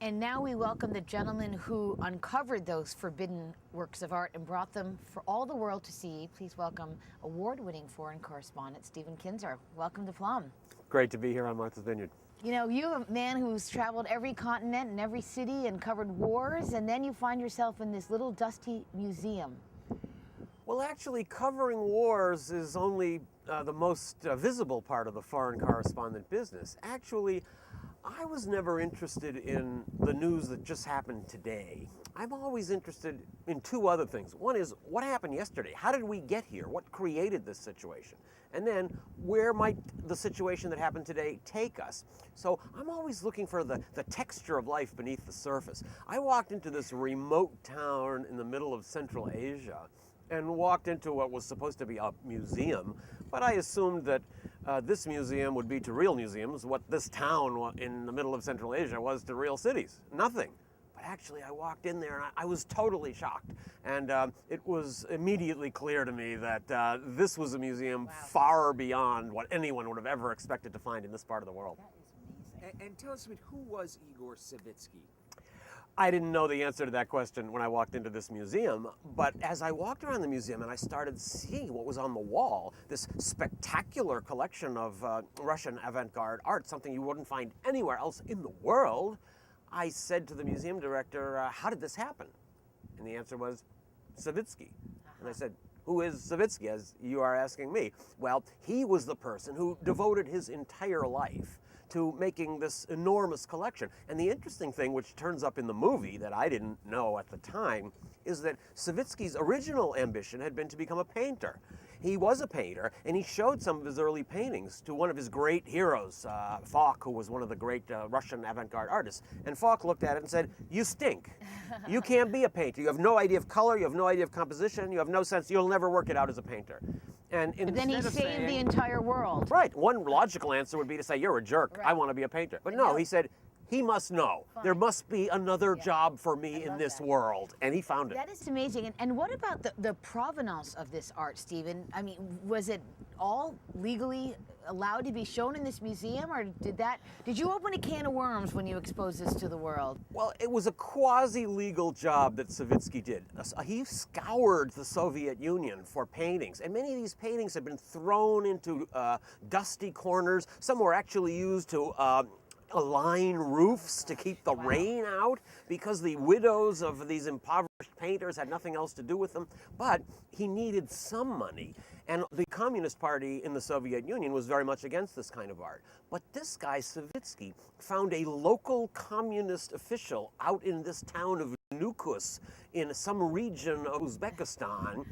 And now we welcome the gentleman who uncovered those forbidden works of art and brought them for all the world to see. Please welcome award-winning foreign correspondent Stephen Kinzer. Welcome to Flom. Great to be here on Martha's Vineyard. You know, you're a man who's traveled every continent and every city and covered wars, and then you find yourself in this little dusty museum. Well, actually, covering wars is only the most visible part of the foreign correspondent business. Actually, I was never interested in the news that just happened today. I'm always interested in two other things. One is, what happened yesterday? How did we get here? What created this situation? And then, where might the situation that happened today take us? So I'm always looking for the texture of life beneath the surface. I walked into this remote town in the middle of Central Asia and walked into what was supposed to be a museum, but I assumed that this museum would be to real museums what this town in the middle of Central Asia was to real cities. Nothing. But actually, I walked in there and I was totally shocked. And it was immediately clear to me that this was a museum far beyond what anyone would have ever expected to find in this part of the world. That is amazing. And tell us, who was Igor Savitsky? I didn't know the answer to that question when I walked into this museum, but as I walked around the museum and I started seeing what was on the wall, this spectacular collection of Russian avant-garde art, something you wouldn't find anywhere else in the world, I said to the museum director, how did this happen? And the answer was, Savitsky. And I said, who is Savitsky, as you are asking me? Well, he was the person who devoted his entire life to making this enormous collection. And the interesting thing, which turns up in the movie that I didn't know at the time, is that Savitsky's original ambition had been to become a painter. He was a painter, and he showed some of his early paintings to one of his great heroes, Falk, who was one of the great Russian avant-garde artists. And Falk looked at it and said, you stink. You can't be a painter. You have no idea of color, you have no idea of composition, you have no sense, you'll never work it out as a painter. And But then he saved the entire world. Right. One logical answer would be to say, you're a jerk. Right. I want to be a painter. But no, he said, he must know. Fine. There must be another job for me in this world. And he found it. That is amazing. And what about the provenance of this art, Stephen? I mean, was it all legally allowed to be shown in this museum, or did you open a can of worms when you exposed this to the world? Well, it was a quasi-legal job that Savitsky did. He scoured the Soviet Union for paintings, and many of these paintings have been thrown into dusty corners. Some were actually used to align roofs to keep the rain out, because the widows of these impoverished painters had nothing else to do with them. But he needed some money, and the Communist Party in the Soviet Union was very much against this kind of art. But this guy, Savitsky, found a local communist official out in this town of Nukus in some region of Uzbekistan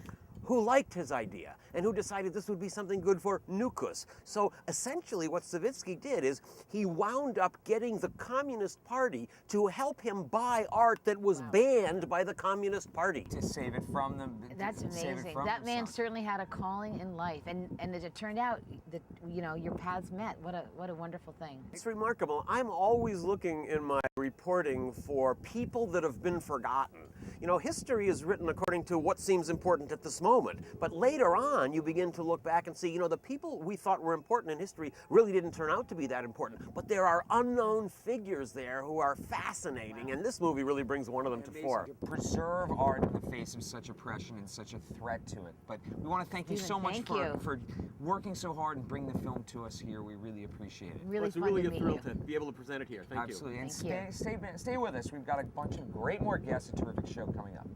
who liked his idea and who decided this would be something good for Nukus. So essentially what Savitsky did is he wound up getting the Communist Party to help him buy art that was banned by the Communist Party. To save it from them. That's amazing. That man certainly had a calling in life, and as it turned out, that your paths met. What a wonderful thing. It's remarkable. I'm always looking in my reporting for people that have been forgotten. You know, history is written according to what seems important at this moment, but later on you begin to look back and see, the people we thought were important in history really didn't turn out to be that important, but there are unknown figures there who are fascinating, and this movie really brings one of them to fore. Preserve art in the face of such oppression and such a threat to it. But we want to thank you so much for working so hard and bringing the film to us here. We really appreciate it. Really It's a fun really to good meet thrill you. to be able to present it here. Thank you. Absolutely. And Thank you. stay with us. We've got a bunch of great more guests, a terrific show coming up.